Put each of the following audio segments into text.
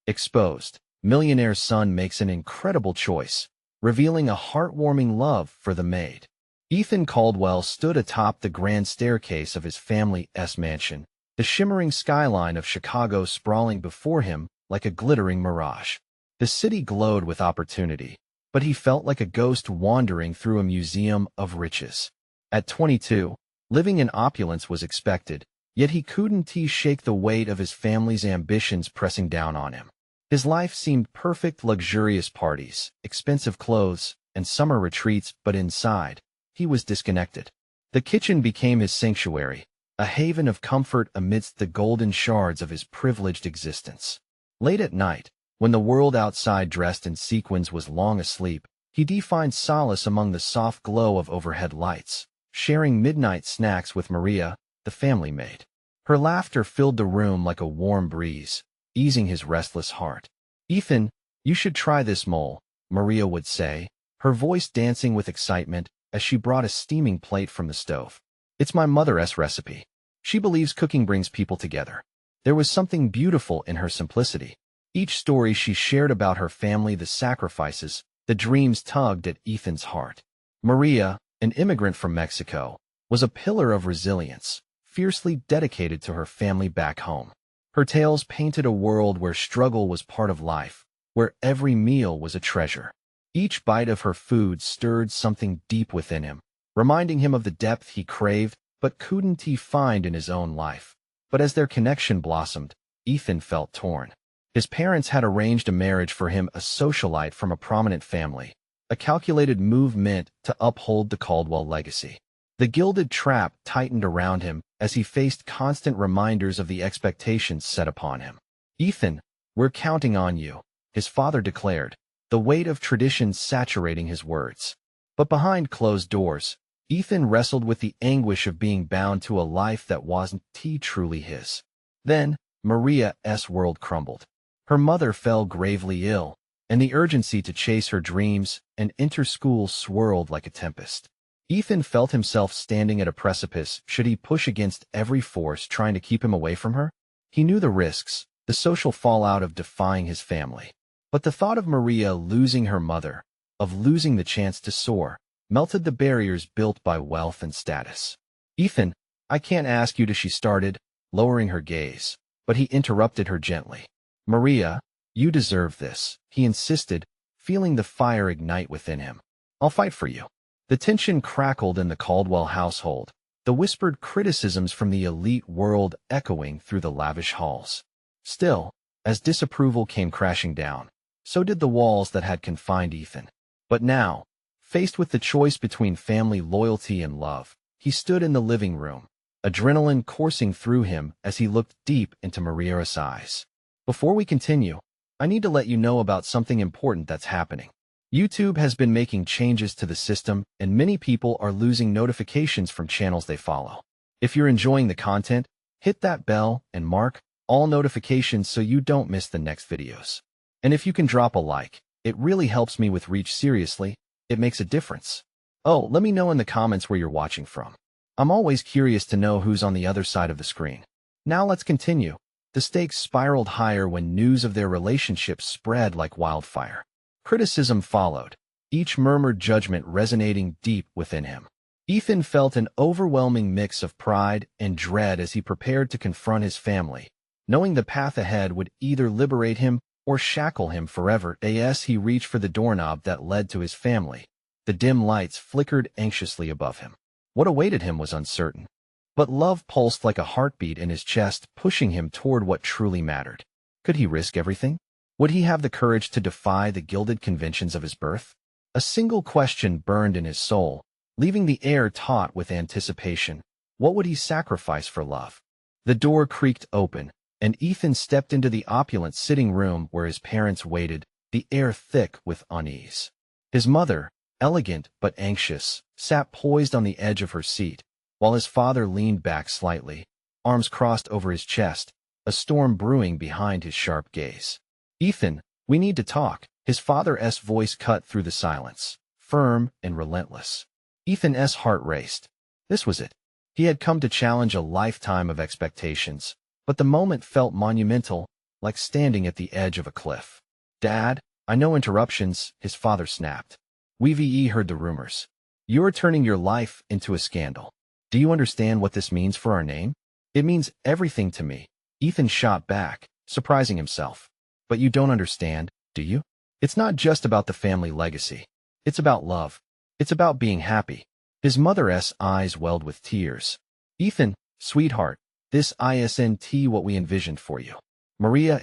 Exposed, Millionaire's son makes an incredible choice, revealing a heartwarming love for the maid. Ethan Caldwell stood atop the grand staircase of his family's mansion, the shimmering skyline of Chicago sprawling before him like a glittering mirage. The city glowed with opportunity, but he felt like a ghost wandering through a museum of riches. At 22, living in opulence was expected, yet he couldn't shake the weight of his family's ambitions pressing down on him. His life seemed perfect: luxurious parties, expensive clothes, and summer retreats, but inside, he was disconnected. The kitchen became his sanctuary, a haven of comfort amidst the golden shards of his privileged existence. Late at night, when the world outside dressed in sequins was long asleep, he found solace among the soft glow of overhead lights, sharing midnight snacks with Maria, the family maid. Her laughter filled the room like a warm breeze, easing his restless heart. "Ethan, you should try this mole," Maria would say, her voice dancing with excitement as she brought a steaming plate from the stove. "It's my mother's recipe. She believes cooking brings people together." There was something beautiful in her simplicity. Each story she shared about her family, the sacrifices, the dreams, tugged at Ethan's heart. Maria, an immigrant from Mexico, was a pillar of resilience, fiercely dedicated to her family back home. Her tales painted a world where struggle was part of life, where every meal was a treasure. Each bite of her food stirred something deep within him, reminding him of the depth he craved but couldn't find in his own life. But as their connection blossomed, Ethan felt torn. His parents had arranged a marriage for him, a socialite from a prominent family, a calculated move meant to uphold the Caldwell legacy. The gilded trap tightened around him as he faced constant reminders of the expectations set upon him. "Ethan, we're counting on you," his father declared, the weight of tradition saturating his words. But behind closed doors, Ethan wrestled with the anguish of being bound to a life that wasn't truly his. Then, Maria's world crumbled. Her mother fell gravely ill, and the urgency to chase her dreams and enter school swirled like a tempest. Ethan felt himself standing at a precipice. Should he push against every force trying to keep him away from her? He knew the risks, the social fallout of defying his family. But the thought of Maria losing her mother, of losing the chance to soar, melted the barriers built by wealth and status. "Ethan, I can't ask you to," she started, lowering her gaze, but he interrupted her gently. "Maria, you deserve this," he insisted, feeling the fire ignite within him. "I'll fight for you." The tension crackled in the Caldwell household, the whispered criticisms from the elite world echoing through the lavish halls. Still, as disapproval came crashing down, so did the walls that had confined Ethan. But now, faced with the choice between family loyalty and love, he stood in the living room, adrenaline coursing through him as he looked deep into Maria's eyes. "Before we continue, I need to let you know about something important that's happening. YouTube has been making changes to the system, and many people are losing notifications from channels they follow. If you're enjoying the content, hit that bell and mark all notifications so you don't miss the next videos. And if you can drop a like, it really helps me with reach. Seriously, it makes a difference. Oh, let me know in the comments where you're watching from. I'm always curious to know who's on the other side of the screen. Now let's continue. The stakes spiraled higher when news of their relationship spread like wildfire. Criticism followed, each murmured judgment resonating deep within him. Ethan felt an overwhelming mix of pride and dread as he prepared to confront his family, knowing the path ahead would either liberate him or shackle him forever. As he reached for the doorknob that led to his family, the dim lights flickered anxiously above him. What awaited him was uncertain, but love pulsed like a heartbeat in his chest, pushing him toward what truly mattered. Could he risk everything? Would he have the courage to defy the gilded conventions of his birth? A single question burned in his soul, leaving the air taut with anticipation. What would he sacrifice for love? The door creaked open, and Ethan stepped into the opulent sitting room where his parents waited, the air thick with unease. His mother, elegant but anxious, sat poised on the edge of her seat, while his father leaned back slightly, arms crossed over his chest, a storm brewing behind his sharp gaze. "Ethan, we need to talk," his father's voice cut through the silence, firm and relentless. Ethan's heart raced. This was it. He had come to challenge a lifetime of expectations, but the moment felt monumental, like standing at the edge of a cliff. "Dad, I know interruptions," his father snapped. "We've heard the rumors. You're turning your life into a scandal. Do you understand what this means for our name?" "It means everything to me," Ethan shot back, surprising himself. "But you don't understand, do you? It's not just about the family legacy. It's about love. It's about being happy." His mother's eyes welled with tears. "Ethan, sweetheart, this isn't what we envisioned for you. Maria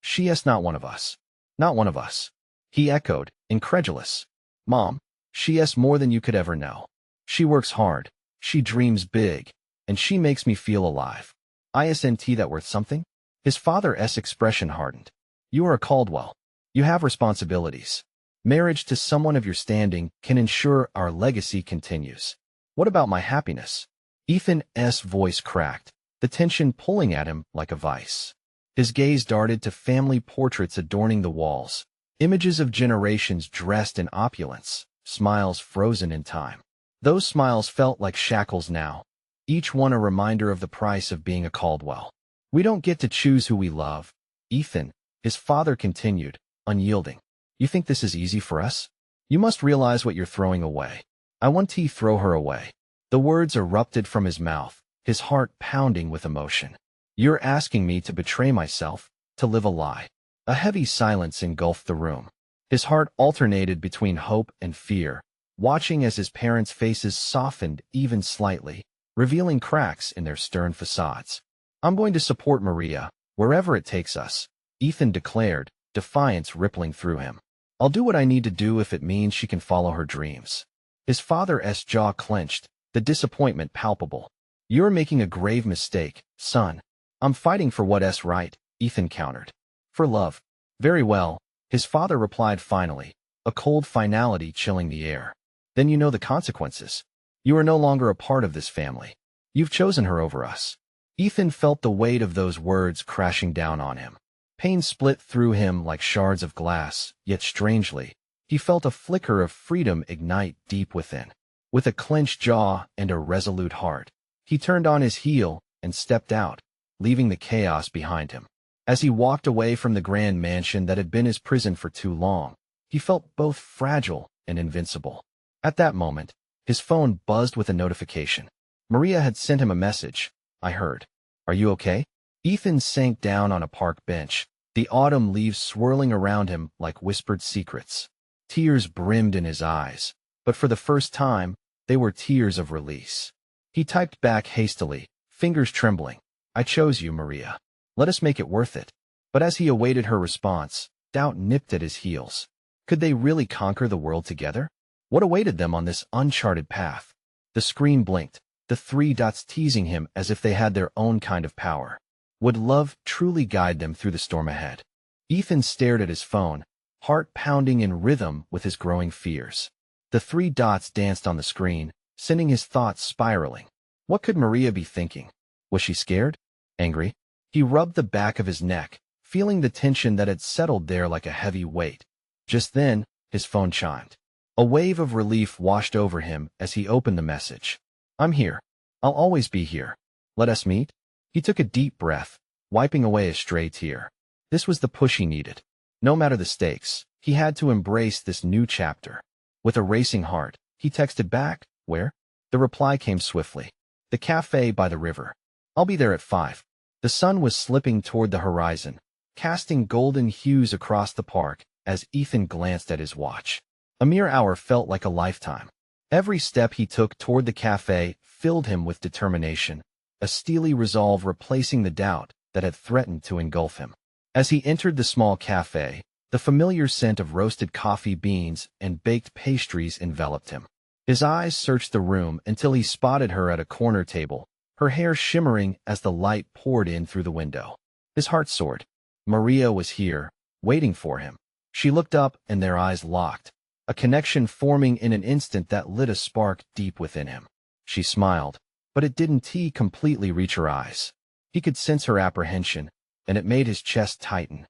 she's not one of us. Not one of us." He echoed, incredulous. "Mom, she's more than you could ever know. She works hard, she dreams big, and she makes me feel alive. Isn't that worth something?" His father's expression hardened. "You are a Caldwell. You have responsibilities. Marriage to someone of your standing can ensure our legacy continues. What about my happiness?" Ethan's voice cracked, the tension pulling at him like a vice. His gaze darted to family portraits adorning the walls, images of generations dressed in opulence, smiles frozen in time. Those smiles felt like shackles now, each one a reminder of the price of being a Caldwell. "We don't get to choose who we love, Ethan," his father continued, unyielding. "You think this is easy for us? You must realize what you're throwing away." "I want to throw her away." The words erupted from his mouth, his heart pounding with emotion. "You're asking me to betray myself, to live a lie." A heavy silence engulfed the room. His heart alternated between hope and fear, watching as his parents' faces softened even slightly, revealing cracks in their stern facades. "I'm going to support Maria, wherever it takes us," Ethan declared, defiance rippling through him. "I'll do what I need to do if it means she can follow her dreams." His father's jaw clenched, the disappointment palpable. "You're making a grave mistake, son." "I'm fighting for what's right," Ethan countered. "For love." "Very well," his father replied finally, a cold finality chilling the air. "Then you know the consequences. You are no longer a part of this family. You've chosen her over us." Ethan felt the weight of those words crashing down on him. Pain split through him like shards of glass, yet strangely, he felt a flicker of freedom ignite deep within. With a clenched jaw and a resolute heart, he turned on his heel and stepped out, leaving the chaos behind him. As he walked away from the grand mansion that had been his prison for too long, he felt both fragile and invincible. At that moment, his phone buzzed with a notification. Maria had sent him a message. "I heard. Are you okay?" Ethan sank down on a park bench, the autumn leaves swirling around him like whispered secrets. Tears brimmed in his eyes, but for the first time, they were tears of release. He typed back hastily, fingers trembling. "I chose you, Maria. Let us make it worth it." But as he awaited her response, doubt nipped at his heels. Could they really conquer the world together? What awaited them on this uncharted path? The screen blinked, the three dots teasing him as if they had their own kind of power. Would love truly guide them through the storm ahead? Ethan stared at his phone, heart pounding in rhythm with his growing fears. The three dots danced on the screen, sending his thoughts spiraling. What could Maria be thinking? Was she scared? Angry? He rubbed the back of his neck, feeling the tension that had settled there like a heavy weight. Just then, his phone chimed. A wave of relief washed over him as he opened the message. "I'm here. I'll always be here. Let us meet?" He took a deep breath, wiping away a stray tear. This was the push he needed. No matter the stakes, he had to embrace this new chapter. With a racing heart, he texted back, "Where?" The reply came swiftly. "The cafe by the river. I'll be there at 5. The sun was slipping toward the horizon, casting golden hues across the park as Ethan glanced at his watch. A mere hour felt like a lifetime. Every step he took toward the cafe filled him with determination, a steely resolve replacing the doubt that had threatened to engulf him. As he entered the small cafe, the familiar scent of roasted coffee beans and baked pastries enveloped him. His eyes searched the room until he spotted her at a corner table, her hair shimmering as the light poured in through the window. His heart soared. Maria was here, waiting for him. She looked up and their eyes locked, a connection forming in an instant that lit a spark deep within him. She smiled, but it didn't completely reach her eyes. He could sense her apprehension, and it made his chest tighten.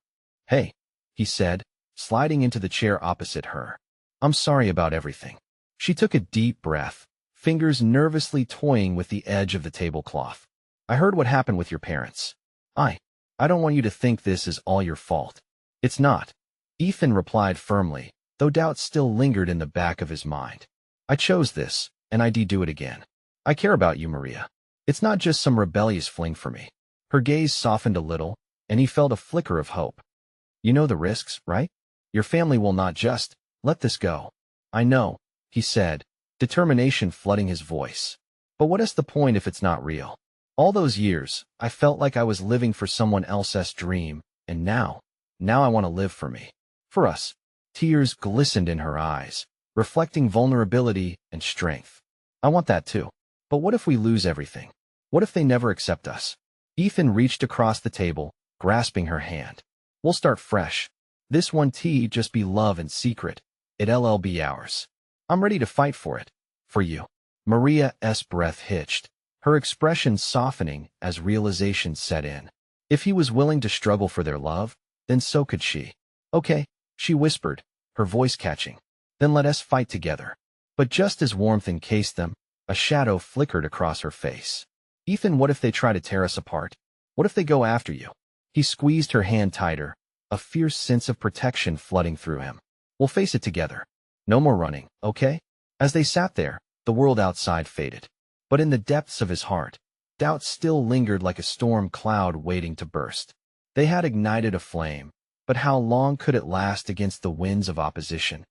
"Hey," he said, sliding into the chair opposite her. "I'm sorry about everything." She took a deep breath, fingers nervously toying with the edge of the tablecloth. "I heard what happened with your parents. I I don't want you to think this is all your fault. It's not. Ethan replied firmly, though doubt still lingered in the back of his mind. I chose this, and I'd do it again. I care about you, Maria. It's not just some rebellious fling for me. Her gaze softened a little, and he felt a flicker of hope. You know the risks, right? Your family will not just let this go. I know, he said, determination flooding his voice. But what is the point if it's not real? All those years, I felt like I was living for someone else's dream, and now I want to live for me. For us. Tears glistened in her eyes, reflecting vulnerability and strength. I want that too. But what if we lose everything? What if they never accept us? Ethan reached across the table, grasping her hand. We'll start fresh. This one just be love and secret. It'll be ours. I'm ready to fight for it. For you. Maria's breath hitched, her expression softening as realization set in. If he was willing to struggle for their love, then so could she. Okay, she whispered, her voice catching. Then let us fight together. But just as warmth encased them, a shadow flickered across her face. Ethan, what if they try to tear us apart? What if they go after you? He squeezed her hand tighter, a fierce sense of protection flooding through him. We'll face it together. No more running, okay? As they sat there, the world outside faded. But in the depths of his heart, doubt still lingered like a storm cloud waiting to burst. They had ignited a flame, but how long could it last against the winds of opposition?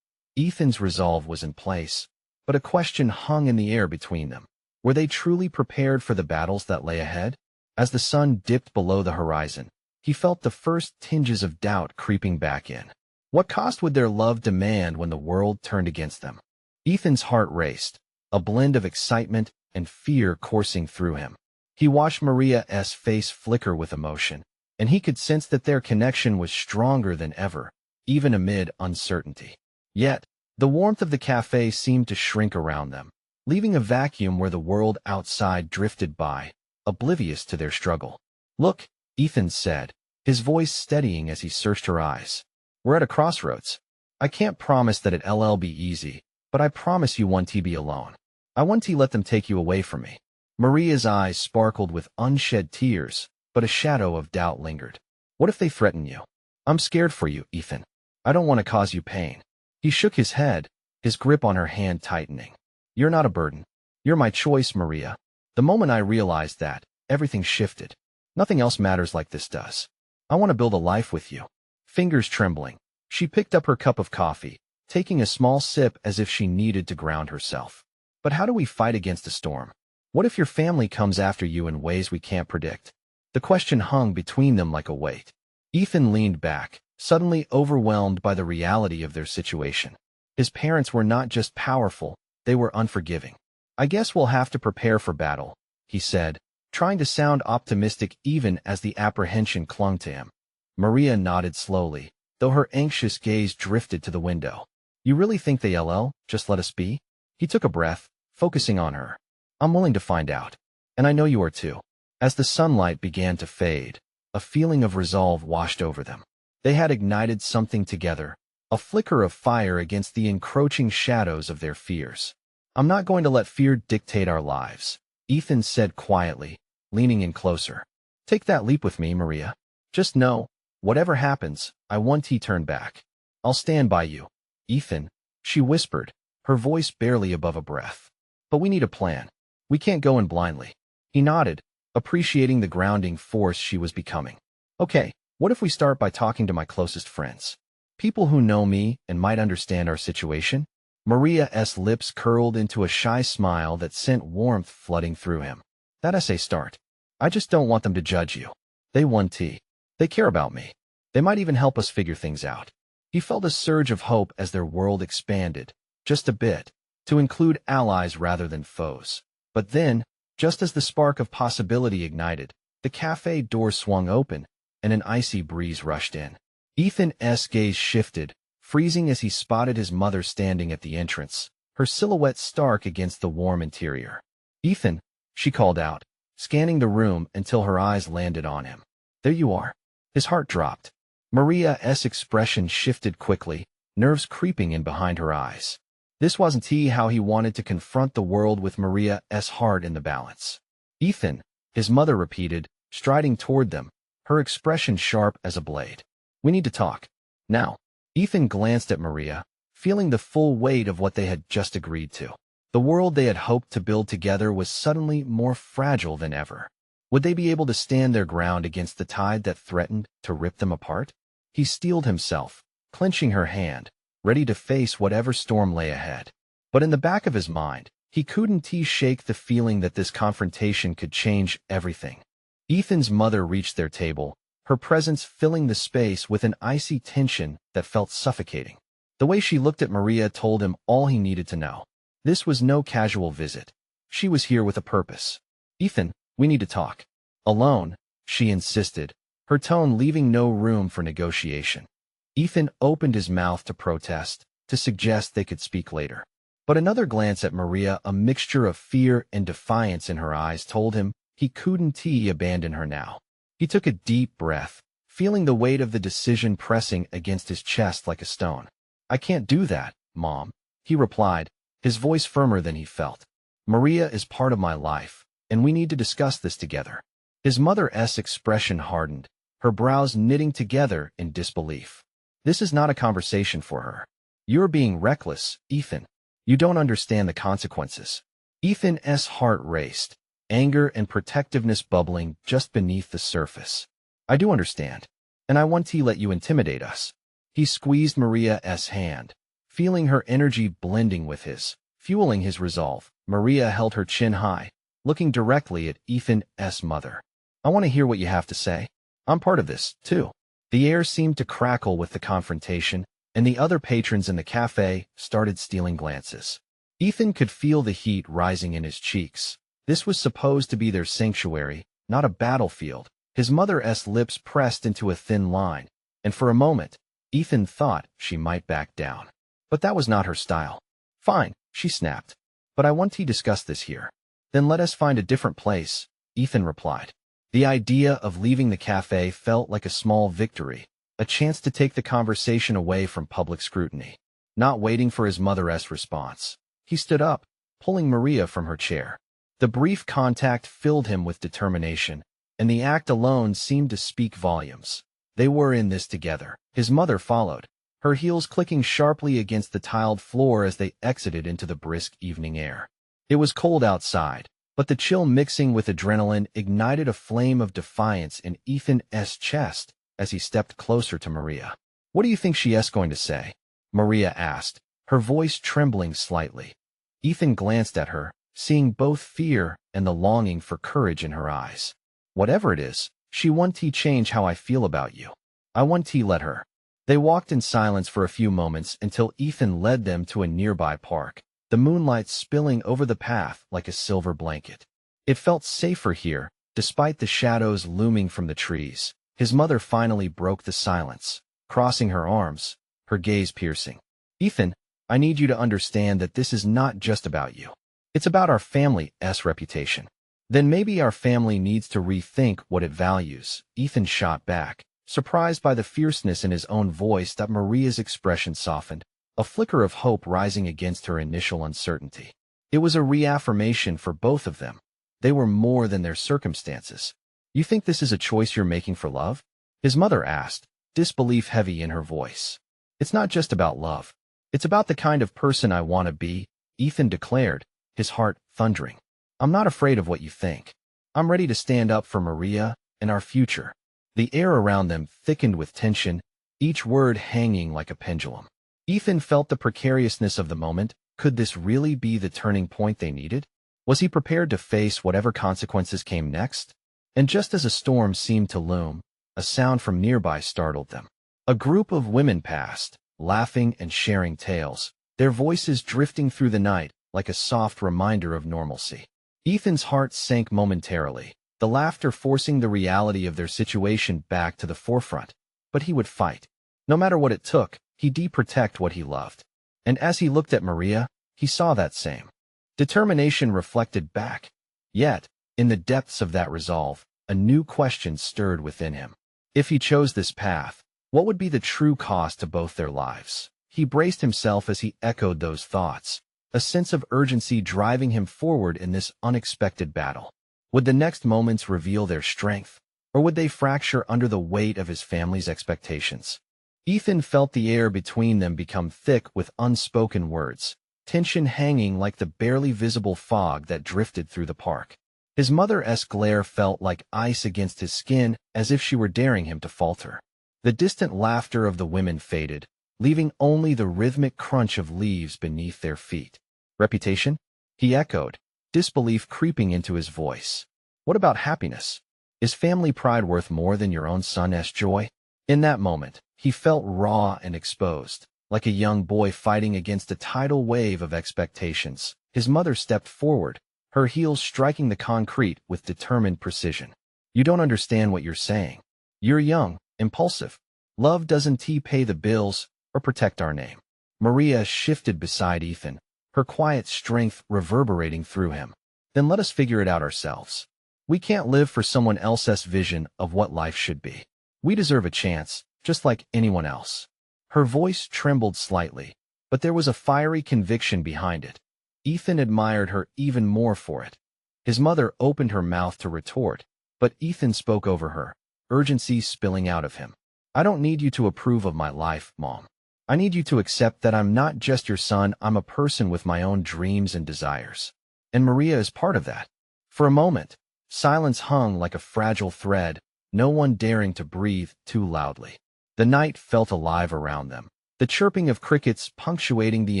Ethan's resolve was in place, but a question hung in the air between them. Were they truly prepared for the battles that lay ahead? As the sun dipped below the horizon, he felt the first tinges of doubt creeping back in. What cost would their love demand when the world turned against them? Ethan's heart raced, a blend of excitement and fear coursing through him. He watched Maria's face flicker with emotion, and he could sense that their connection was stronger than ever, even amid uncertainty. Yet, the warmth of the cafe seemed to shrink around them, leaving a vacuum where the world outside drifted by, oblivious to their struggle. Look, Ethan said, his voice steadying as he searched her eyes. We're at a crossroads. I can't promise that it'll be easy, but I promise you won't be alone. I won't let them take you away from me. Maria's eyes sparkled with unshed tears, but a shadow of doubt lingered. What if they threaten you? I'm scared for you, Ethan. I don't want to cause you pain. He shook his head, his grip on her hand tightening. You're not a burden. You're my choice, Maria. The moment I realized that, everything shifted. Nothing else matters like this does. I want to build a life with you. Fingers trembling, she picked up her cup of coffee, taking a small sip as if she needed to ground herself. But how do we fight against a storm? What if your family comes after you in ways we can't predict? The question hung between them like a weight. Ethan leaned back, suddenly overwhelmed by the reality of their situation. His parents were not just powerful, they were unforgiving. I guess we'll have to prepare for battle, he said, trying to sound optimistic even as the apprehension clung to him. Maria nodded slowly, though her anxious gaze drifted to the window. You really think they'll just let us be? He took a breath, focusing on her. I'm willing to find out. And I know you are too. As the sunlight began to fade, a feeling of resolve washed over them. They had ignited something together, a flicker of fire against the encroaching shadows of their fears. I'm not going to let fear dictate our lives, Ethan said quietly, leaning in closer. Take that leap with me, Maria. Just know, whatever happens, I won't turn back. I'll stand by you. Ethan, she whispered, her voice barely above a breath. But we need a plan. We can't go in blindly. He nodded, appreciating the grounding force she was becoming. Okay, what if we start by talking to my closest friends? People who know me and might understand our situation? Maria's lips curled into a shy smile that sent warmth flooding through him. That's a start. I just don't want them to judge you. They want tea. They care about me. They might even help us figure things out. He felt a surge of hope as their world expanded, just a bit, to include allies rather than foes. But then, just as the spark of possibility ignited, the cafe door swung open, and an icy breeze rushed in. Ethan's gaze shifted, freezing as he spotted his mother standing at the entrance, her silhouette stark against the warm interior. Ethan, she called out, scanning the room until her eyes landed on him. There you are. His heart dropped. Maria's expression shifted quickly, nerves creeping in behind her eyes. This wasn't how he wanted to confront the world with Maria's heart in the balance. Ethan, his mother repeated, striding toward them, her expression sharp as a blade. "We need to talk. Now." Ethan glanced at Maria, feeling the full weight of what they had just agreed to. The world they had hoped to build together was suddenly more fragile than ever. Would they be able to stand their ground against the tide that threatened to rip them apart? He steeled himself, clenching her hand, ready to face whatever storm lay ahead. But in the back of his mind, he couldn't shake the feeling that this confrontation could change everything. Ethan's mother reached their table, her presence filling the space with an icy tension that felt suffocating. The way she looked at Maria told him all he needed to know. This was no casual visit. She was here with a purpose. "Ethan, we need to talk." "Alone," she insisted, her tone leaving no room for negotiation. Ethan opened his mouth to protest, to suggest they could speak later. But another glance at Maria, a mixture of fear and defiance in her eyes, told him he couldn't abandon her now. He took a deep breath, feeling the weight of the decision pressing against his chest like a stone. "I can't do that, Mom," he replied, his voice firmer than he felt. "Maria is part of my life, and we need to discuss this together." His mother's expression hardened, her brows knitting together in disbelief. "This is not a conversation for her. You're being reckless, Ethan. You don't understand the consequences." Ethan's heart raced, anger and protectiveness bubbling just beneath the surface. "I do understand, and I want to let you intimidate us." He squeezed Maria's hand, feeling her energy blending with his, fueling his resolve. Maria held her chin high, looking directly at Ethan's mother. "I want to hear what you have to say. I'm part of this, too." The air seemed to crackle with the confrontation, and the other patrons in the cafe started stealing glances. Ethan could feel the heat rising in his cheeks. This was supposed to be their sanctuary, not a battlefield. His mother's lips pressed into a thin line, and for a moment, Ethan thought she might back down. But that was not her style. "Fine," she snapped. "But I want to discuss this here." "Then let us find a different place," Ethan replied. The idea of leaving the cafe felt like a small victory, a chance to take the conversation away from public scrutiny. Not waiting for his mother's response, he stood up, pulling Maria from her chair. The brief contact filled him with determination, and the act alone seemed to speak volumes. They were in this together. His mother followed, her heels clicking sharply against the tiled floor as they exited into the brisk evening air. It was cold outside, but the chill mixing with adrenaline ignited a flame of defiance in Ethan's chest as he stepped closer to Maria. "What do you think she's going to say?" Maria asked, her voice trembling slightly. Ethan glanced at her, seeing both fear and the longing for courage in her eyes. "Whatever it is, she wants to change how I feel about you. I want to let her." They walked in silence for a few moments until Ethan led them to a nearby park, the moonlight spilling over the path like a silver blanket. It felt safer here, despite the shadows looming from the trees. His mother finally broke the silence, crossing her arms, her gaze piercing. "Ethan, I need you to understand that this is not just about you. It's about our family's reputation." "Then maybe our family needs to rethink what it values," Ethan shot back, surprised by the fierceness in his own voice. That Maria's expression softened, a flicker of hope rising against her initial uncertainty. It was a reaffirmation for both of them. They were more than their circumstances. "You think this is a choice you're making for love?" his mother asked, disbelief heavy in her voice. "It's not just about love. It's about the kind of person I want to be," Ethan declared, his heart thundering. "I'm not afraid of what you think. I'm ready to stand up for Maria and our future." The air around them thickened with tension, each word hanging like a pendulum. Ethan felt the precariousness of the moment. Could this really be the turning point they needed? Was he prepared to face whatever consequences came next? And just as a storm seemed to loom, a sound from nearby startled them. A group of women passed, laughing and sharing tales, their voices drifting through the night like a soft reminder of normalcy. Ethan's heart sank momentarily, the laughter forcing the reality of their situation back to the forefront. But he would fight. No matter what it took, he'd protect what he loved. And as he looked at Maria, he saw that same determination reflected back. Yet, in the depths of that resolve, a new question stirred within him. If he chose this path, what would be the true cost to both their lives? He braced himself as he echoed those thoughts, a sense of urgency driving him forward in this unexpected battle. Would the next moments reveal their strength, Or would they fracture under the weight of his family's expectations? Ethan felt the air between them become thick with unspoken words, tension hanging like the barely visible fog that drifted through the park. His mother's glare felt like ice against his skin, as if she were daring him to falter. The distant laughter of the women faded, leaving only the rhythmic crunch of leaves beneath their feet. Reputation? He echoed, disbelief creeping into his voice. What about happiness? Is family pride worth more than your own son's joy? In that moment, he felt raw and exposed, like a young boy fighting against a tidal wave of expectations. His mother stepped forward, her heels striking the concrete with determined precision. You don't understand what you're saying. You're young, impulsive. Love doesn't pay the bills or protect our name. Maria shifted beside Ethan, her quiet strength reverberating through him. Then let us figure it out ourselves. We can't live for someone else's vision of what life should be. We deserve a chance, just like anyone else. Her voice trembled slightly, but there was a fiery conviction behind it. Ethan admired her even more for it. His mother opened her mouth to retort, but Ethan spoke over her, urgency spilling out of him. I don't need you to approve of my life, Mom. I need you to accept that I'm not just your son, I'm a person with my own dreams and desires. And Maria is part of that. For a moment, silence hung like a fragile thread, no one daring to breathe too loudly. The night felt alive around them, the chirping of crickets punctuating the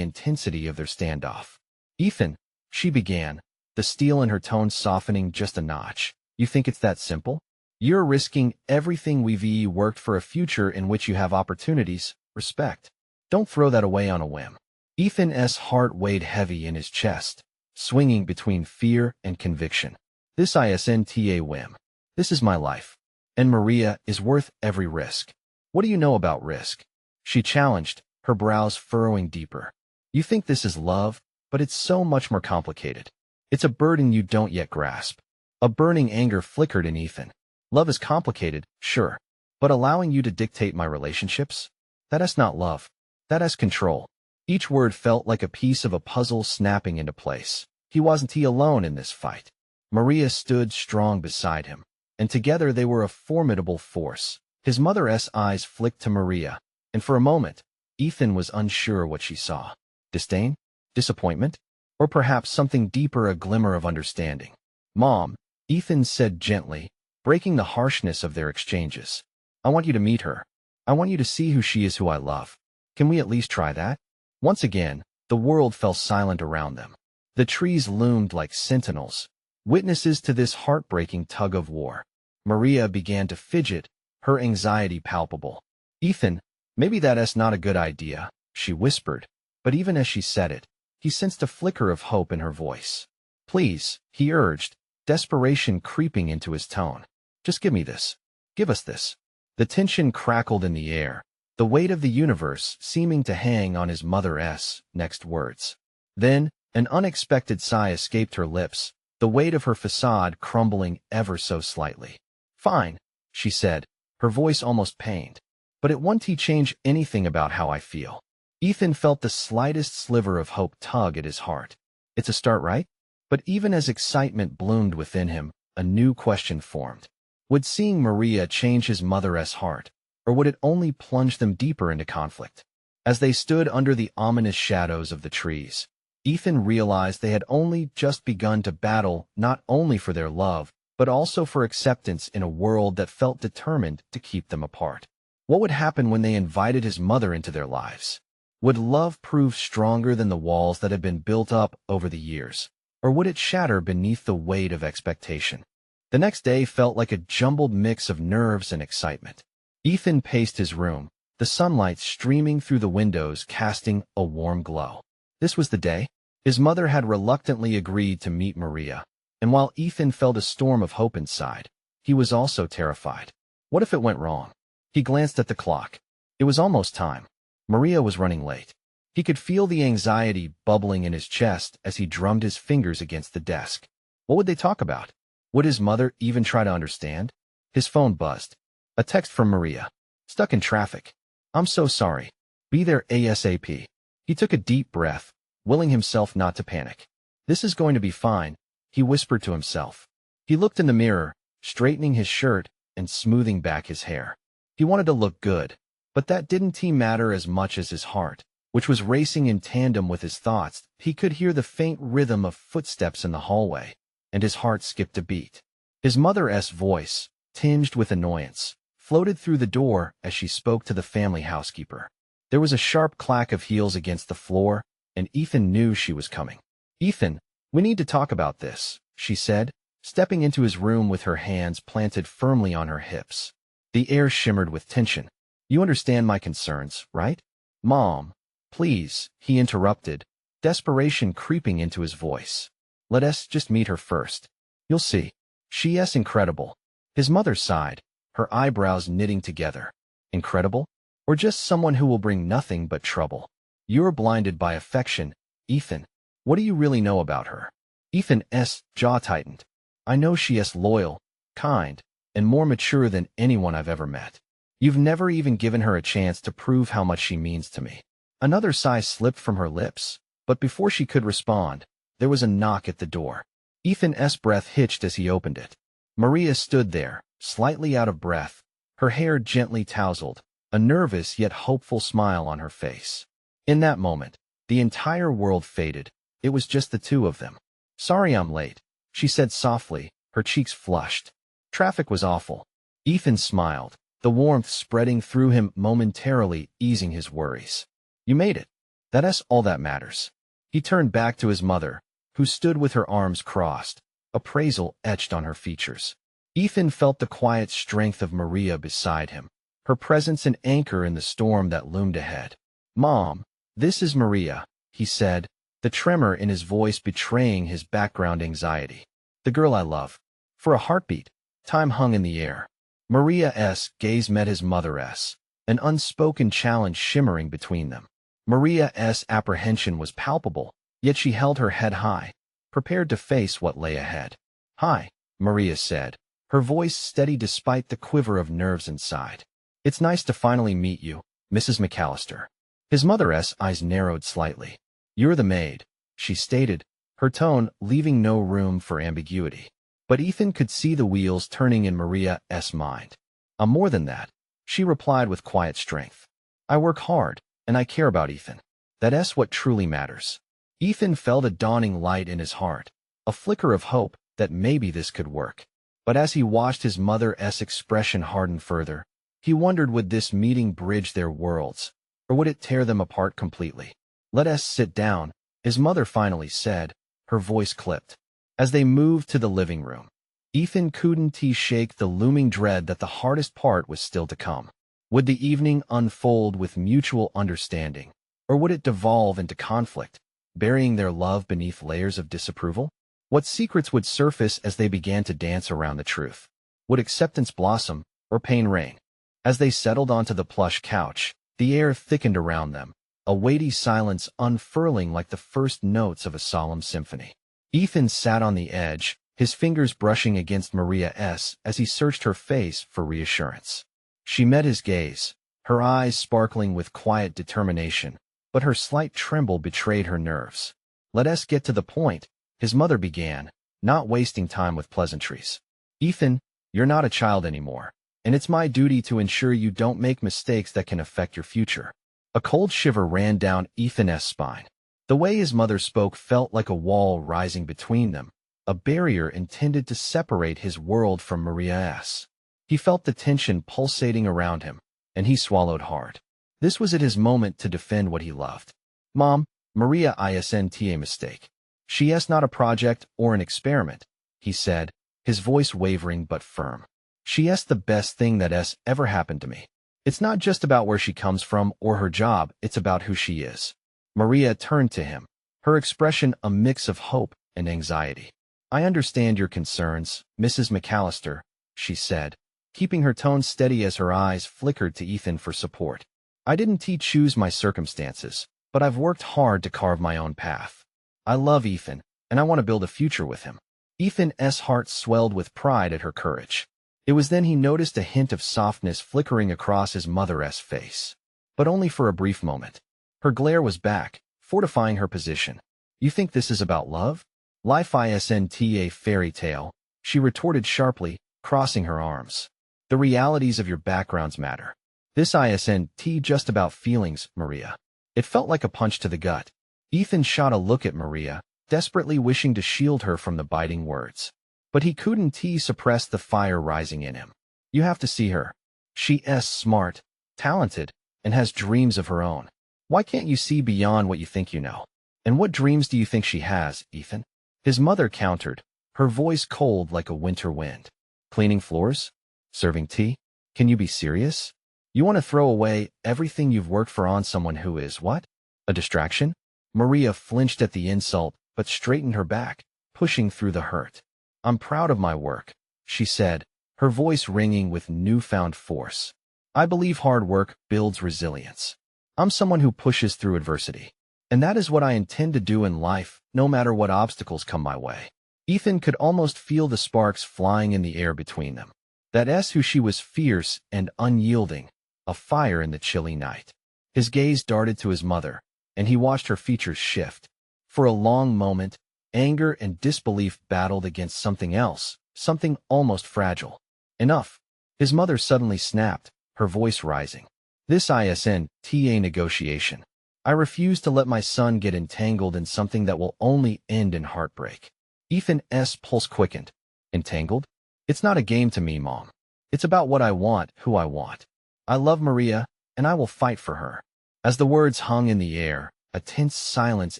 intensity of their standoff. Ethan, she began, the steel in her tone softening just a notch. You think it's that simple? You're risking everything we've worked for, a future in which you have opportunities, respect. Don't throw that away on a whim. Ethan's heart weighed heavy in his chest, swinging between fear and conviction. This isn't a whim. This is my life. And Maria is worth every risk. What do you know about risk? She challenged, her brows furrowing deeper. You think this is love, but it's so much more complicated. It's a burden you don't yet grasp. A burning anger flickered in Ethan. Love is complicated, sure, but allowing you to dictate my relationships? That's not love. That's control. Each word felt like a piece of a puzzle snapping into place. He wasn't alone in this fight. Maria stood strong beside him, and together they were a formidable force. His mother's eyes flicked to Maria, and for a moment, Ethan was unsure what she saw. Disdain? Disappointment? Or perhaps something deeper, a glimmer of understanding. Mom, Ethan said gently, breaking the harshness of their exchanges. I want you to meet her. I want you to see who she is, who I love. Can we at least try that? Once again, the world fell silent around them. The trees loomed like sentinels, witnesses to this heartbreaking tug of war. Maria began to fidget, her anxiety palpable. Ethan, maybe that's not a good idea, she whispered, but even as she said it, he sensed a flicker of hope in her voice. Please, he urged, desperation creeping into his tone. Just give me this. Give us this. The tension crackled in the air, the weight of the universe seeming to hang on his mother's next words. Then, an unexpected sigh escaped her lips, the weight of her facade crumbling ever so slightly. Fine, she said, her voice almost pained. But it won't change anything about how I feel. Ethan felt the slightest sliver of hope tug at his heart. It's a start, right? But even as excitement bloomed within him, a new question formed. Would seeing Maria change his mother's heart, or would it only plunge them deeper into conflict? As they stood under the ominous shadows of the trees, Ethan realized they had only just begun to battle not only for their love, but also for acceptance in a world that felt determined to keep them apart. What would happen when they invited his mother into their lives? Would love prove stronger than the walls that had been built up over the years, or would it shatter beneath the weight of expectation? The next day felt like a jumbled mix of nerves and excitement. Ethan paced his room, the sunlight streaming through the windows casting a warm glow. This was the day. His mother had reluctantly agreed to meet Maria, and while Ethan felt a storm of hope inside, he was also terrified. What if it went wrong? He glanced at the clock. It was almost time. Maria was running late. He could feel the anxiety bubbling in his chest as he drummed his fingers against the desk. What would they talk about? Would his mother even try to understand? His phone buzzed. A text from Maria. Stuck in traffic. I'm so sorry. Be there ASAP. He took a deep breath, willing himself not to panic. This is going to be fine, he whispered to himself. He looked in the mirror, straightening his shirt, and smoothing back his hair. He wanted to look good, but that didn't matter as much as his heart, which was racing in tandem with his thoughts. He could hear the faint rhythm of footsteps in the hallway, and his heart skipped a beat. His mother's voice, tinged with annoyance, floated through the door as she spoke to the family housekeeper. There was a sharp clack of heels against the floor, and Ethan knew she was coming. "Ethan, we need to talk about this," she said, stepping into his room with her hands planted firmly on her hips. The air shimmered with tension. "You understand my concerns, right?" "Mom, please," he interrupted, desperation creeping into his voice. "Let us just meet her first. You'll see. She's incredible." His mother sighed, her eyebrows knitting together. "Incredible? Or just someone who will bring nothing but trouble?" "You're blinded by affection, Ethan. What do you really know about her?" Ethan's jaw tightened. "I know she's loyal, kind, and more mature than anyone I've ever met. You've never even given her a chance to prove how much she means to me." Another sigh slipped from her lips, but before she could respond, there was a knock at the door. Ethan's breath hitched as he opened it. Maria stood there, slightly out of breath, her hair gently tousled, a nervous yet hopeful smile on her face. In that moment, the entire world faded. It was just the two of them. "Sorry I'm late," she said softly, her cheeks flushed. "Traffic was awful." Ethan smiled, the warmth spreading through him momentarily, easing his worries. "You made it. That's all that matters." He turned back to his mother, who stood with her arms crossed, appraisal etched on her features. Ethan felt the quiet strength of Maria beside him, her presence an anchor in the storm that loomed ahead. "Mom, this is Maria," he said, the tremor in his voice betraying his background anxiety. "The girl I love." For a heartbeat, time hung in the air. Maria's gaze met his mother's, an unspoken challenge shimmering between them. Maria's apprehension was palpable, yet she held her head high, prepared to face what lay ahead. "Hi," Maria said, her voice steady despite the quiver of nerves inside. "It's nice to finally meet you, Mrs. McAllister." His mother's eyes narrowed slightly. "You're the maid," she stated, her tone leaving no room for ambiguity. But Ethan could see the wheels turning in Maria's mind. "I'm more than that," she replied with quiet strength. "I work hard, and I care about Ethan. That's what truly matters." Ethan felt a dawning light in his heart, a flicker of hope that maybe this could work. But as he watched his mother's expression harden further, he wondered, would this meeting bridge their worlds, or would it tear them apart completely? "Let us sit down," his mother finally said, her voice clipped. As they moved to the living room, Ethan couldn't shake the looming dread that the hardest part was still to come. Would the evening unfold with mutual understanding, or would it devolve into conflict, burying their love beneath layers of disapproval? What secrets would surface as they began to dance around the truth? Would acceptance blossom, or pain reign? As they settled onto the plush couch, the air thickened around them, a weighty silence unfurling like the first notes of a solemn symphony. Ethan sat on the edge, his fingers brushing against Maria's as he searched her face for reassurance. She met his gaze, her eyes sparkling with quiet determination, but her slight tremble betrayed her nerves. "Let us get to the point," his mother began, not wasting time with pleasantries. "Ethan, you're not a child anymore, and it's my duty to ensure you don't make mistakes that can affect your future." A cold shiver ran down Ethan's spine. The way his mother spoke felt like a wall rising between them, a barrier intended to separate his world from Maria's. He felt the tension pulsating around him, and he swallowed hard. This was his moment to defend what he loved. "Mom, Maria isn't a mistake. She's not a project or an experiment," he said, his voice wavering but firm. "She's the best thing that's ever happened to me. It's not just about where she comes from or her job, it's about who she is." Maria turned to him, her expression a mix of hope and anxiety. "I understand your concerns, Mrs. McAllister," she said, keeping her tone steady as her eyes flickered to Ethan for support. "I didn't choose my circumstances, but I've worked hard to carve my own path. I love Ethan, and I want to build a future with him." Ethan's heart swelled with pride at her courage. It was then he noticed a hint of softness flickering across his mother's face. But only for a brief moment. Her glare was back, fortifying her position. "You think this is about love? Life isn't a fairy tale," she retorted sharply, crossing her arms. The realities of your backgrounds matter. This isn't just about feelings, Maria. It felt like a punch to the gut. Ethan shot a look at Maria, desperately wishing to shield her from the biting words. But he couldn't suppress the fire rising in him. You have to see her. She's smart, talented, and has dreams of her own. Why can't you see beyond what you think you know? And what dreams do you think she has, Ethan? His mother countered, her voice cold like a winter wind. Cleaning floors? Serving tea? Can you be serious? You want to throw away everything you've worked for on someone who is what? A distraction? Maria flinched at the insult, but straightened her back, pushing through the hurt. I'm proud of my work, she said, her voice ringing with newfound force. I believe hard work builds resilience. I'm someone who pushes through adversity. And that is what I intend to do in life, no matter what obstacles come my way. Ethan could almost feel the sparks flying in the air between them. That's who she was, fierce and unyielding, a fire in the chilly night. His gaze darted to his mother, and he watched her features shift. For a long moment, anger and disbelief battled against something else, something almost fragile. Enough. His mother suddenly snapped, her voice rising. This isn't a negotiation. I refuse to let my son get entangled in something that will only end in heartbreak. Ethan's pulse quickened. Entangled? It's not a game to me, Mom. It's about what I want, who I want. I love Maria, and I will fight for her. As the words hung in the air, a tense silence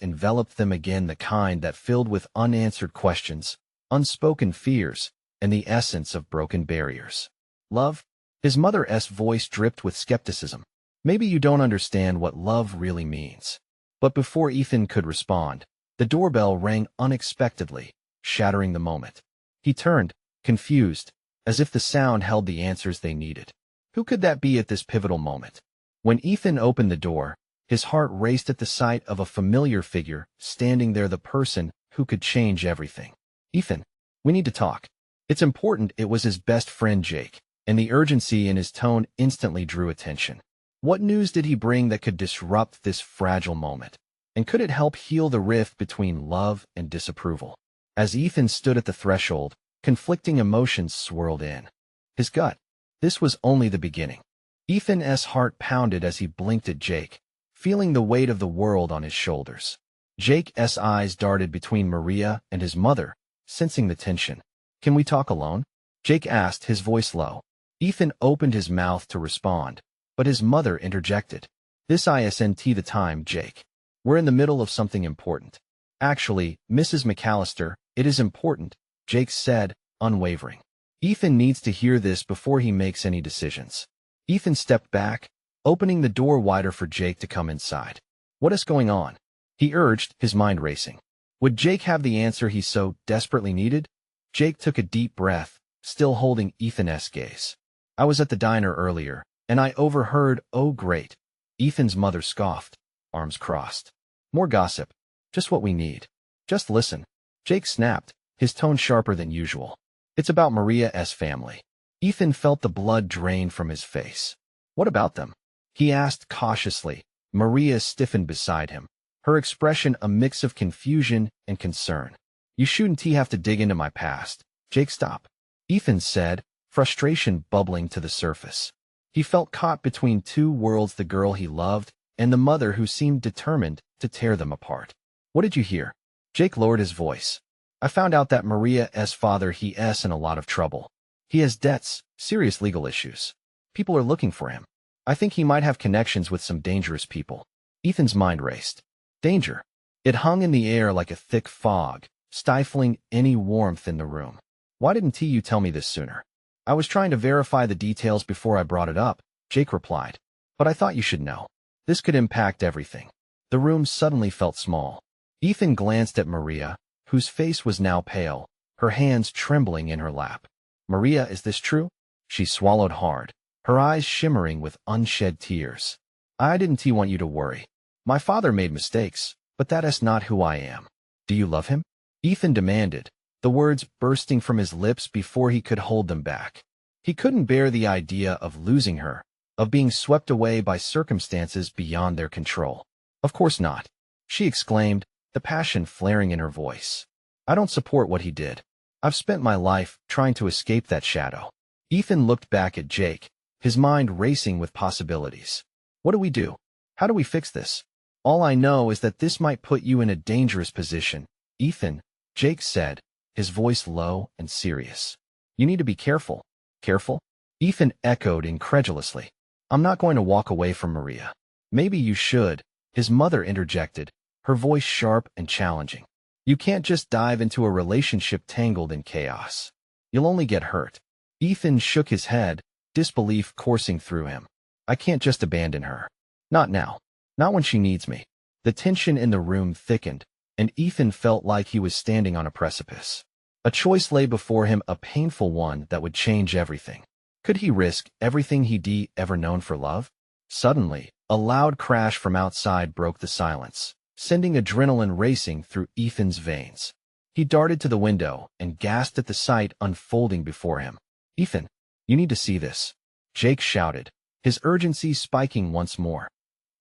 enveloped them again, the kind that filled with unanswered questions, unspoken fears, and the essence of broken barriers. Love? His mother's voice dripped with skepticism. Maybe you don't understand what love really means. But before Ethan could respond, the doorbell rang unexpectedly, shattering the moment. He turned, confused, as if the sound held the answers they needed. Who could that be at this pivotal moment? When Ethan opened the door, his heart raced at the sight of a familiar figure standing there, the person who could change everything. Ethan, we need to talk. It's important. It was his best friend Jake, and the urgency in his tone instantly drew attention. What news did he bring that could disrupt this fragile moment? And could it help heal the rift between love and disapproval? As Ethan stood at the threshold, conflicting emotions swirled in his gut. This was only the beginning. Ethan's heart pounded as he blinked at Jake, feeling the weight of the world on his shoulders. Jake's eyes darted between Maria and his mother, sensing the tension. Can we talk alone? Jake asked, his voice low. Ethan opened his mouth to respond, but his mother interjected. This isn't the time, Jake. We're in the middle of something important. Actually, Mrs. McAllister, it is important, Jake said, unwavering. Ethan needs to hear this before he makes any decisions. Ethan stepped back, opening the door wider for Jake to come inside. What is going on? He urged, his mind racing. Would Jake have the answer he so desperately needed? Jake took a deep breath, still holding Ethan's gaze. I was at the diner earlier, and I overheard. Oh great. Ethan's mother scoffed, arms crossed. More gossip. Just what we need. Just listen. Jake snapped, his tone sharper than usual. It's about Maria's family. Ethan felt the blood drain from his face. What about them? He asked cautiously. Maria stiffened beside him, her expression a mix of confusion and concern. You shouldn't have to dig into my past. Jake, stop. Ethan said, frustration bubbling to the surface. He felt caught between two worlds, the girl he loved and the mother who seemed determined to tear them apart. What did you hear? Jake lowered his voice. I found out that Maria's father, he's in a lot of trouble. He has debts, serious legal issues. People are looking for him. I think he might have connections with some dangerous people. Ethan's mind raced. Danger. It hung in the air like a thick fog, stifling any warmth in the room. Why didn't you tell me this sooner? I was trying to verify the details before I brought it up, Jake replied. But I thought you should know. This could impact everything. The room suddenly felt small. Ethan glanced at Maria, whose face was now pale, her hands trembling in her lap. Maria, is this true? She swallowed hard, her eyes shimmering with unshed tears. I didn't want you to worry. My father made mistakes, but that is not who I am. Do you love him? Ethan demanded, the words bursting from his lips before he could hold them back. He couldn't bear the idea of losing her, of being swept away by circumstances beyond their control. Of course not, she exclaimed, the passion flaring in her voice. I don't support what he did. I've spent my life trying to escape that shadow. Ethan looked back at Jake, his mind racing with possibilities. What do we do? How do we fix this? All I know is that this might put you in a dangerous position, Ethan, Jake said, his voice low and serious. You need to be careful. Careful? Ethan echoed incredulously. I'm not going to walk away from Maria. Maybe you should, his mother interjected, her voice sharp and challenging. You can't just dive into a relationship tangled in chaos. You'll only get hurt. Ethan shook his head, disbelief coursing through him. I can't just abandon her. Not now. Not when she needs me. The tension in the room thickened, and Ethan felt like he was standing on a precipice. A choice lay before him, a painful one that would change everything. Could he risk everything he'd ever known for love? Suddenly, a loud crash from outside broke the silence, sending adrenaline racing through Ethan's veins. He darted to the window and gasped at the sight unfolding before him. Ethan, you need to see this, Jake shouted, his urgency spiking once more.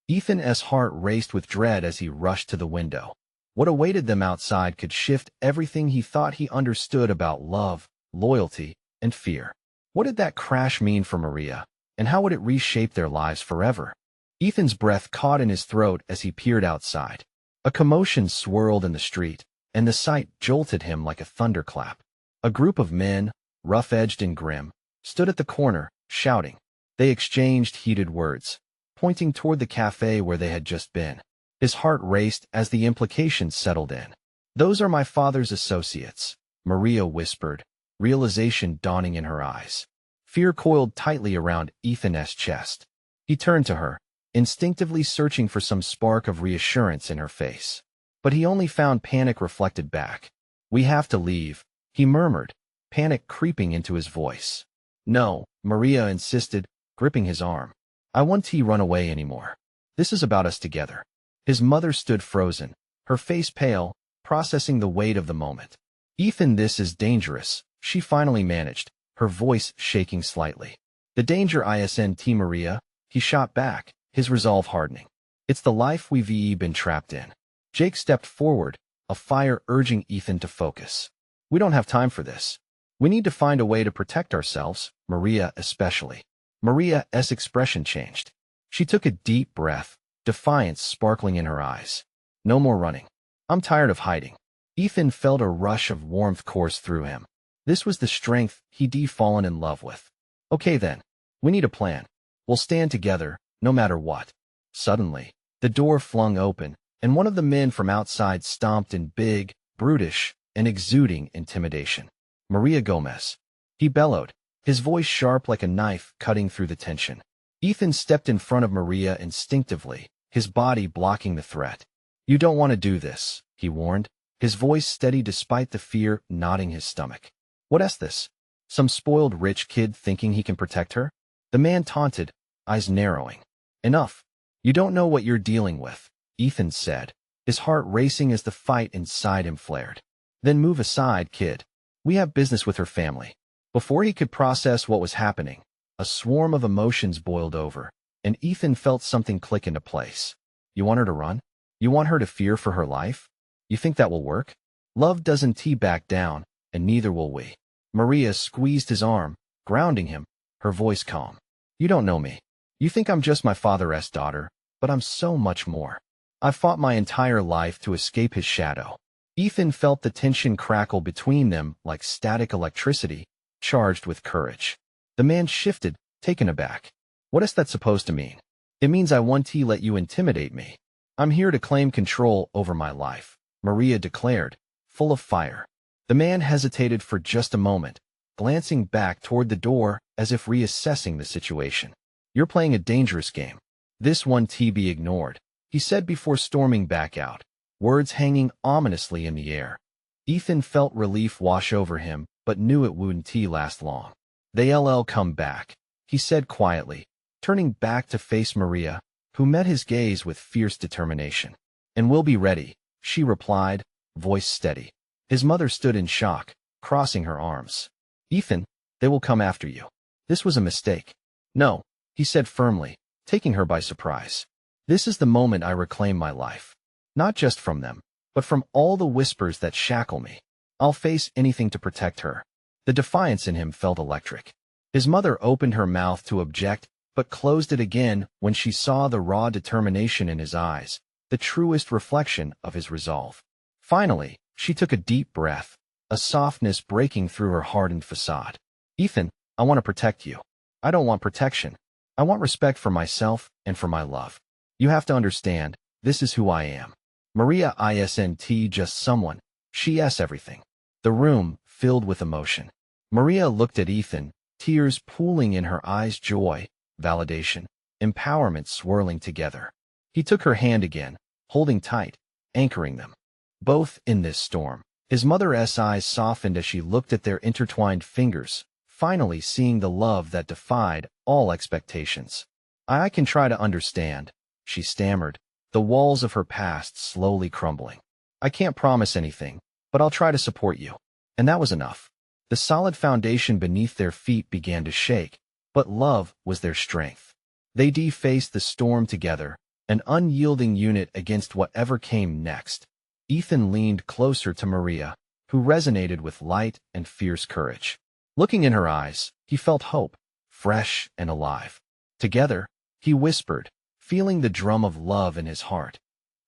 Ethan's heart raced with dread as he rushed to the window. What awaited them outside could shift everything he thought he understood about love, loyalty, and fear. What did that crash mean for Maria, and how would it reshape their lives forever? Ethan's breath caught in his throat as he peered outside. A commotion swirled in the street, and the sight jolted him like a thunderclap. A group of men, rough-edged and grim, stood at the corner, shouting. They exchanged heated words, pointing toward the cafe where they had just been. His heart raced as the implications settled in. Those are my father's associates, Maria whispered, realization dawning in her eyes. Fear coiled tightly around Ethan's chest. He turned to her, instinctively searching for some spark of reassurance in her face. But he only found panic reflected back. We have to leave, he murmured, panic creeping into his voice. No, Maria insisted, gripping his arm. I won't run away anymore. This is about us together. His mother stood frozen, her face pale, processing the weight of the moment. Ethan, this is dangerous, she finally managed, her voice shaking slightly. The danger isn't Maria, he shot back, his resolve hardening. It's the life we've been trapped in. Jake stepped forward, a fire urging Ethan to focus. We don't have time for this. We need to find a way to protect ourselves, Maria especially. Maria's expression changed. She took a deep breath, defiance sparkling in her eyes. No more running. I'm tired of hiding. Ethan felt a rush of warmth course through him. This was the strength he'd fallen in love with. Okay then. We need a plan. We'll stand together, no matter what. Suddenly, the door flung open, and one of the men from outside stomped in big, brutish, and exuding intimidation. Maria Gomez. He bellowed, his voice sharp like a knife cutting through the tension. Ethan stepped in front of Maria instinctively, his body blocking the threat. You don't want to do this, he warned, his voice steady despite the fear knotting his stomach. What's this? Some spoiled rich kid thinking he can protect her? The man taunted, eyes narrowing. Enough. You don't know what you're dealing with, Ethan said, his heart racing as the fight inside him flared. Then move aside, kid. We have business with her family. Before he could process what was happening, a swarm of emotions boiled over, and Ethan felt something click into place. You want her to run? You want her to fear for her life? You think that will work? Love doesn't back down, and neither will we. Maria squeezed his arm, grounding him, her voice calm. You don't know me. You think I'm just my father's daughter, but I'm so much more. I've fought my entire life to escape his shadow. Ethan felt the tension crackle between them like static electricity, charged with courage. The man shifted, taken aback. What is that supposed to mean? It means I won't let you intimidate me. I'm here to claim control over my life, Maria declared, full of fire. The man hesitated for just a moment, glancing back toward the door as if reassessing the situation. You're playing a dangerous game. This one be ignored, he said before storming back out, words hanging ominously in the air. Ethan felt relief wash over him, but knew it wouldn't last long. They'll come back, he said quietly, turning back to face Maria, who met his gaze with fierce determination. And we'll be ready, she replied, voice steady. His mother stood in shock, crossing her arms. Ethan, they will come after you. This was a mistake. No, he said firmly, taking her by surprise. This is the moment I reclaim my life. Not just from them, but from all the whispers that shackle me. I'll face anything to protect her. The defiance in him felt electric. His mother opened her mouth to object, but closed it again when she saw the raw determination in his eyes, the truest reflection of his resolve. Finally, she took a deep breath, a softness breaking through her hardened facade. Ethan, I want to protect you. I don't want protection. I want respect for myself and for my love. You have to understand, this is who I am. Maria isn't just someone. She is everything. The room filled with emotion. Maria looked at Ethan, tears pooling in her eyes, joy, validation, empowerment swirling together. He took her hand again, holding tight, anchoring them. Both in this storm. His mother's eyes softened as she looked at their intertwined fingers, finally seeing the love that defied all expectations. I can try to understand, she stammered, the walls of her past slowly crumbling. I can't promise anything, but I'll try to support you. And that was enough. The solid foundation beneath their feet began to shake, but love was their strength. They faced the storm together, an unyielding unit against whatever came next. Ethan leaned closer to Maria, who resonated with light and fierce courage. Looking in her eyes, he felt hope, fresh and alive. Together, he whispered, feeling the drum of love in his heart.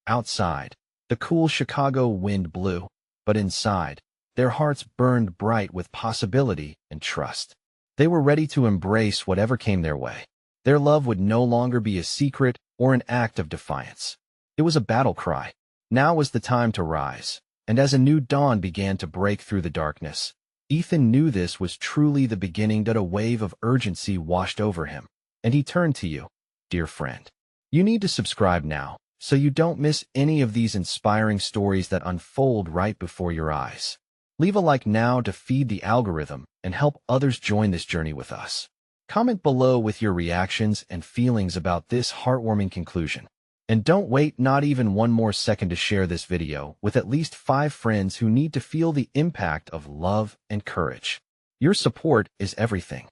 Outside, the cool Chicago wind blew, but inside, their hearts burned bright with possibility and trust. They were ready to embrace whatever came their way. Their love would no longer be a secret or an act of defiance. It was a battle cry. Now was the time to rise, and as a new dawn began to break through the darkness, Ethan knew this was truly the beginning that a wave of urgency washed over him, and he turned to you, dear friend. You need to subscribe now, so you don't miss any of these inspiring stories that unfold right before your eyes. Leave a like now to feed the algorithm and help others join this journey with us. Comment below with your reactions and feelings about this heartwarming conclusion. And don't wait not even one more second to share this video with at least 5 friends who need to feel the impact of love and courage. Your support is everything.